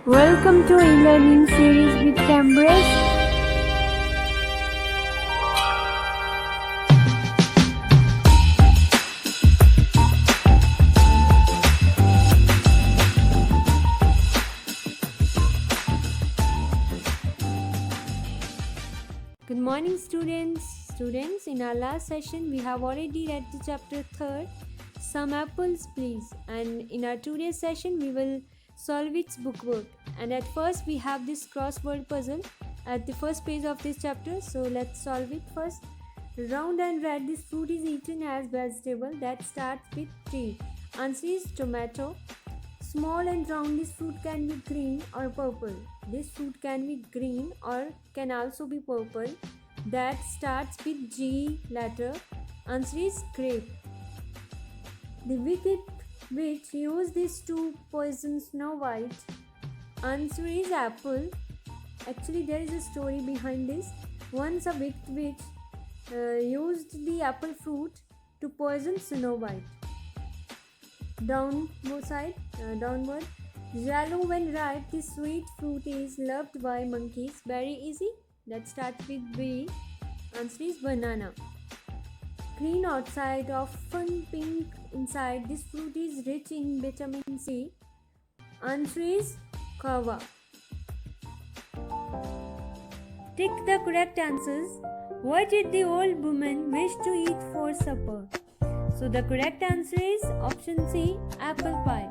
Welcome to e-learning series with Cambridge. Good morning students. In our last session we have already read the chapter 3rd, Some Apples Please, and in our today's session we will solve its bookwork. And at first we have this crossword puzzle at the first page of this chapter, so let's solve it first. Round and red, this fruit is eaten as vegetable that starts with T. Answer is tomato. Small and round, this fruit can be green or purple. This fruit can be green or can also be purple. That starts with G letter. Answer is grape. The wicked witch used this to poison Snow White. Answer is apple. Actually, there is a story behind this. Once a wicked witch used the apple fruit to poison Snow White. Downward. Yellow when ripe, this sweet fruit is loved by monkeys. Very easy. That starts with B. Answer is banana. Green outside, often pink inside, this fruit is rich in vitamin C. Answer is guava. Tick the correct answers. What did the old woman wish to eat for supper? So the correct answer is option C, apple pie.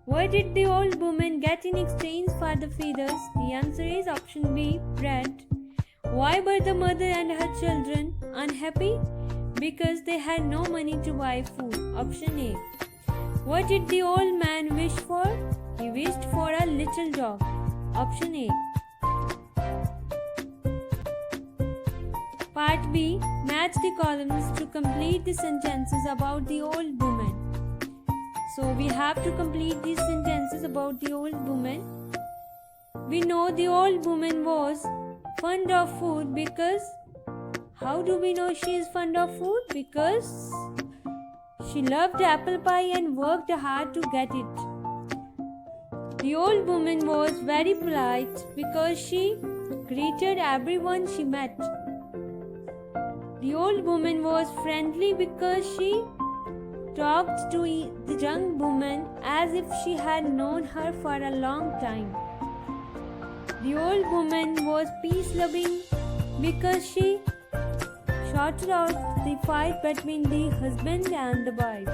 What did the old woman get in exchange for the feathers? The answer is option B, bread. Why were the mother and her children unhappy? Because they had no money to buy food. Option A. What did the old man wish for? He wished for a little dog. Option A. Part B. Match the columns to complete the sentences about the old woman. So we have to complete these sentences about the old woman. We know the old woman was fond of food because... How do we know she is fond of food? Because she loved apple pie and worked hard to get it. The old woman was very polite because she greeted everyone she met. The old woman was friendly because she talked to the young woman as if she had known her for a long time. The old woman was peace-loving because she sorted out the fight between the husband and the wife.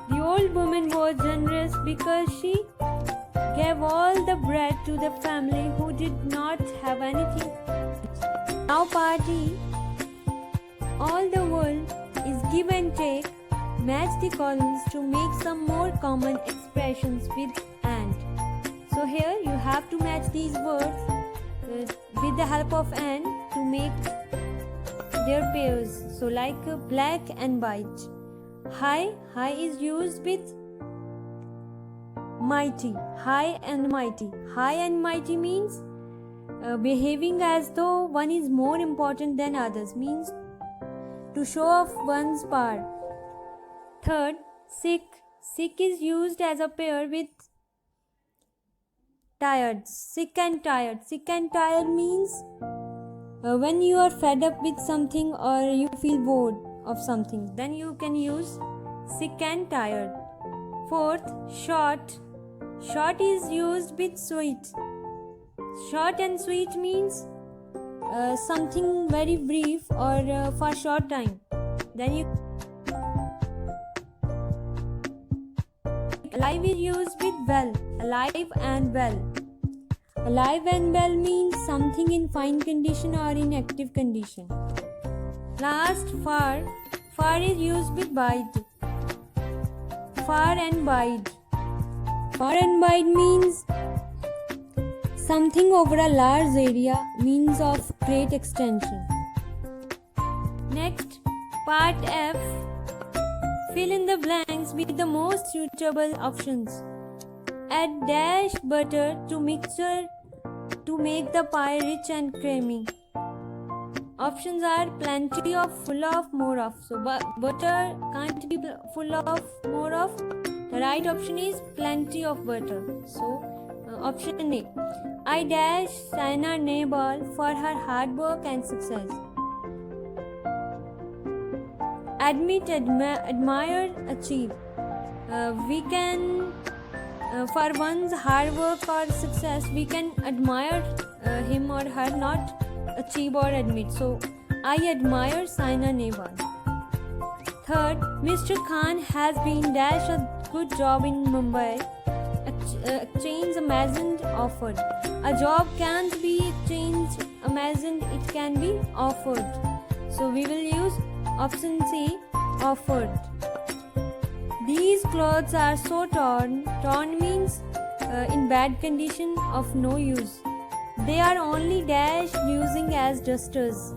The old woman was generous because she gave all the bread to the family who did not have anything. Now part E. All the world is give and take. Match the columns to make some more common expressions with and. So here you have to match these words with the help of and to make their pairs. So like black and white. High is used with mighty. High and mighty. High and mighty means behaving as though one is more important than others, means to show off one's power. Third, sick. Sick is used as a pair with tired. Sick and tired. Sick and tired means when you are fed up with something or you feel bored of something, then you can use sick and tired. Fourth, short. Short is used with sweet. Short and sweet means something very brief or for short time. Then you alive is used with well. Alive and well. Alive and well means something in fine condition or in active condition. Last, far. Far is used with wide. Far and wide. Far and wide means something over a large area, means of great extension. Next, part F. Fill in the blanks with the most suitable options. Add dashed butter to mixture to make the pie rich and creamy. Options are plenty of, full of, more of. So butter can't be full of, more of. The right option is plenty of butter. So Option A. I dash Saina Nehwal for her hard work and success. Admit, admire, achieve. We can, for one's hard work or success, we can admire him or her, not achieve or admit. So, I admire Saina Nehwal. Third, Mr. Khan has been dash a good job in Mumbai. Exchange Amazon offered. A job can't be exchanged Amazon, it can be offered. So we will use option C, offered. These clothes are so torn. Torn means in bad condition, of no use. They are only dash using as dusters.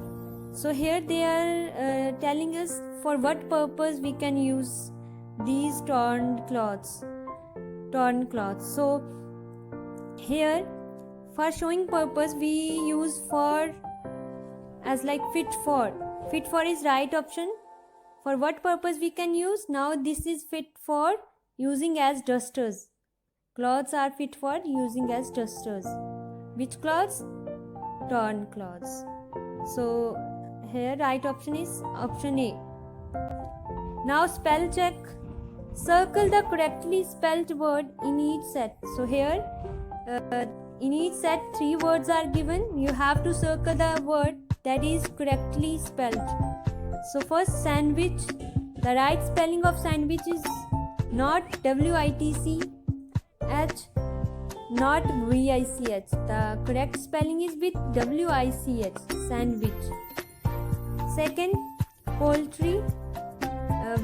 So here they are telling us for what purpose we can use these torn cloths. So here for showing purpose we use for as like fit for is right option. For what purpose we can use? Now this is fit for using as dusters. Clothes are fit for using as dusters. Which clothes? Torn clothes. So here right option is option A. Now spell check. Circle the correctly spelled word in each set. So here in each set 3 words are given. You have to circle the word that is correctly spelled. So first, sandwich. The right spelling of sandwich is not WITCH, not VICH. The correct spelling is with WICH, sandwich. Second, poultry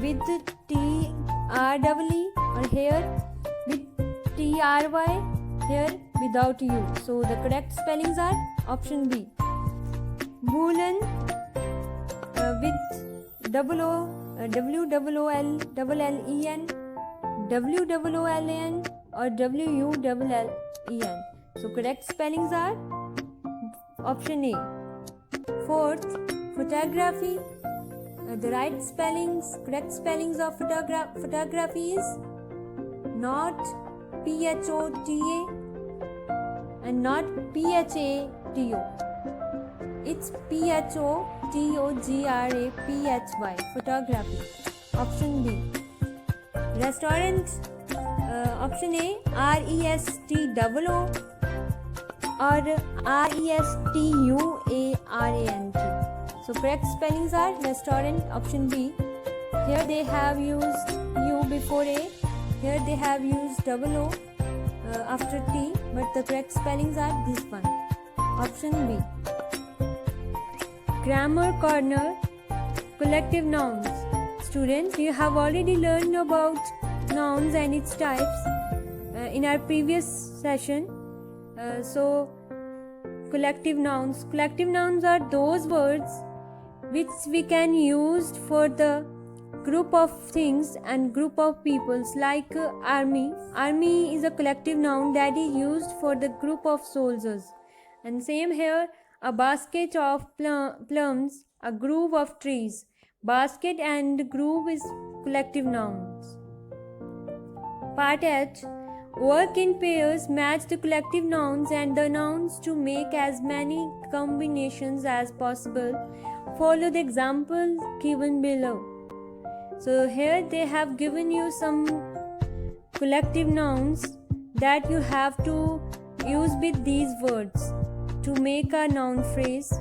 with TREE, or here with TRY, here without U. So the correct spellings are option B. Woolen with WOOLLEN, WOOLAN, or WULLEN. So correct spellings are option A. Fourth, photography. The right spellings, correct spellings of photography is not PHOTA and not PHATO. It's PHOTOGRAPHY, photography. Option B. Restaurant, option A, RESTOO or RESTUARANT. So correct spellings are restaurant, option B. Here they have used U before A. Here they have used OO after T, but the correct spellings are this one. Option B. Grammar corner, collective nouns. Students, you have already learned about nouns and its types in our previous session. So collective nouns. Collective nouns are those words which we can use for the group of things and group of peoples, like army. Army is a collective noun that is used for the group of soldiers. And same here, a basket of plums, a grove of trees. Basket and grove is collective nouns. Part H. Work in pairs, match the collective nouns and the nouns to make as many combinations as possible. Follow the example given below. So here they have given you some collective nouns that you have to use with these words to make a noun phrase,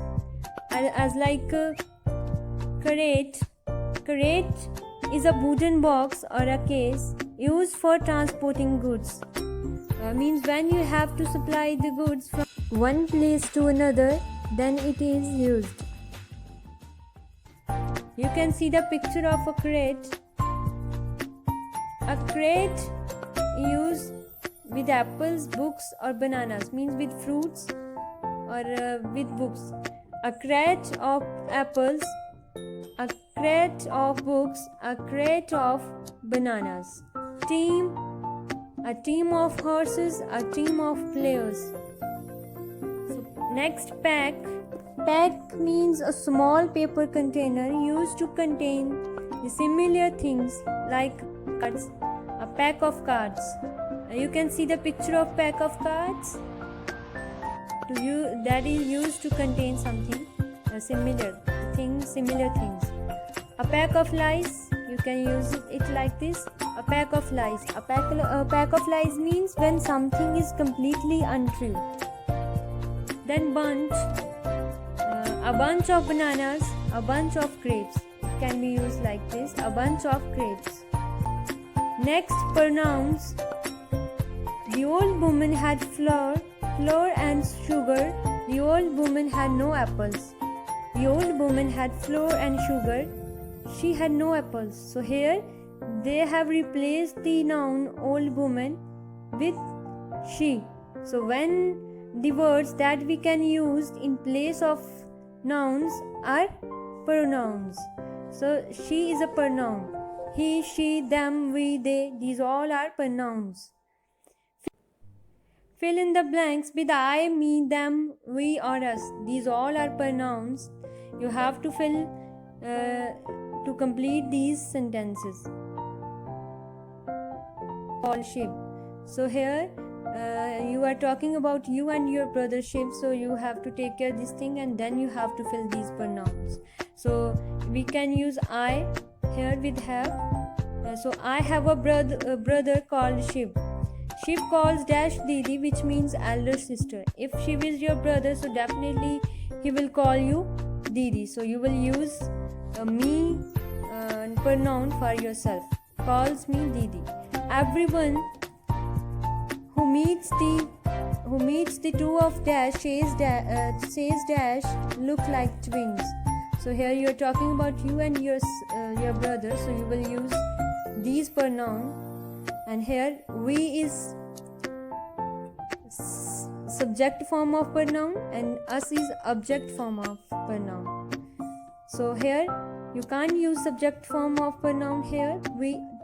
as like crate. Crate is a wooden box or a case used for transporting goods. Means when you have to supply the goods from one place to another, then it is used. You can see the picture of a crate. A crate used with apples, books or bananas, means with fruits or with books. A crate of apples, a crate of books, a crate of bananas. Team, a team of horses, a team of players. So next, pack. Pack means a small paper container used to contain the similar things like cards, a pack of cards. You can see the picture of pack of cards. That is used to contain something similar things. A pack of lies, you can use it like this. A pack of lies. A pack of lies means when something is completely untrue. Then bunch. A bunch of bananas. A bunch of grapes. It can be used like this. A bunch of grapes. Next, pronouns. The old woman had flour and sugar. The old woman had no apples. The old woman had flour and sugar. She had no apples. So here they have replaced the noun old woman with she. So when the words that we can use in place of nouns are pronouns. So she is a pronoun. He, she, them, we, they, these all are pronouns. Fill in the blanks with I, me, them, we or us. These all are pronouns. You have to fill to complete these sentences. Call Shiv. So here you are talking about you and your brother Shiv. So you have to take care of this thing and then you have to fill these pronouns. So we can use I here with have. So I have a brother called Shiv. Shiv calls dash Didi, which means elder sister. If Shiv is your brother, so definitely he will call you Didi. So you will use me pronoun for yourself. Calls me Didi. Everyone who meets the two of dash says dash look like twins. So here you are talking about you and your brother. So you will use these pronoun. And here we is subject form of pronoun and us is object form of pronoun. So here you can't use subject form of pronoun here.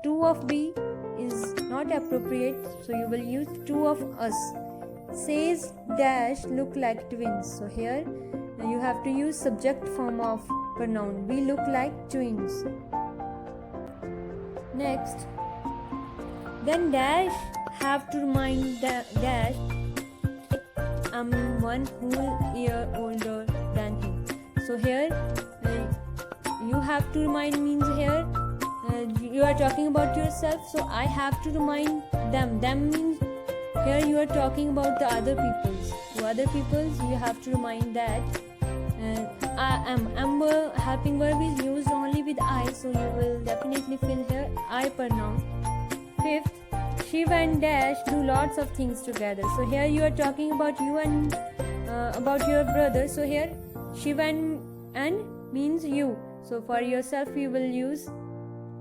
Two of we is not appropriate. So you will use two of us. Says dash look like twins. So here you have to use subject form of pronoun. We look like twins. Next. Then dash have to remind dash I'm 1 whole year older than him. So here you have to remind means here you are talking about yourself. So I have to remind them. Them means here you are talking about the other peoples. To other peoples you have to remind that I am. Helping verb is used only with I. So you will definitely fill here I pronoun. Fifth, Shiv and dash do lots of things together. So here you are talking about you and about your brother. So here Shiv and means you. So for yourself you will use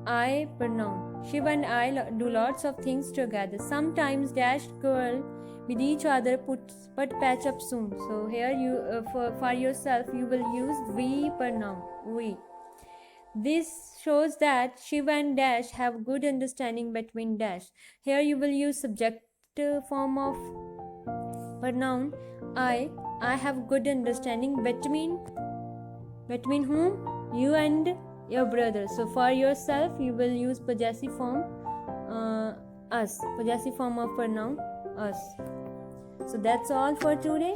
I pronoun. Shiv and I do lots of things together. Sometimes dash girl with each other but patch up soon. So here you for yourself you will use we pronoun. We. This shows that Shiv and dash have good understanding between dash. Here you will use subject form of pronoun I have good understanding between whom? You and your brother. So for yourself you will use possessive form us. Possessive form of pronoun us. So that's all for today.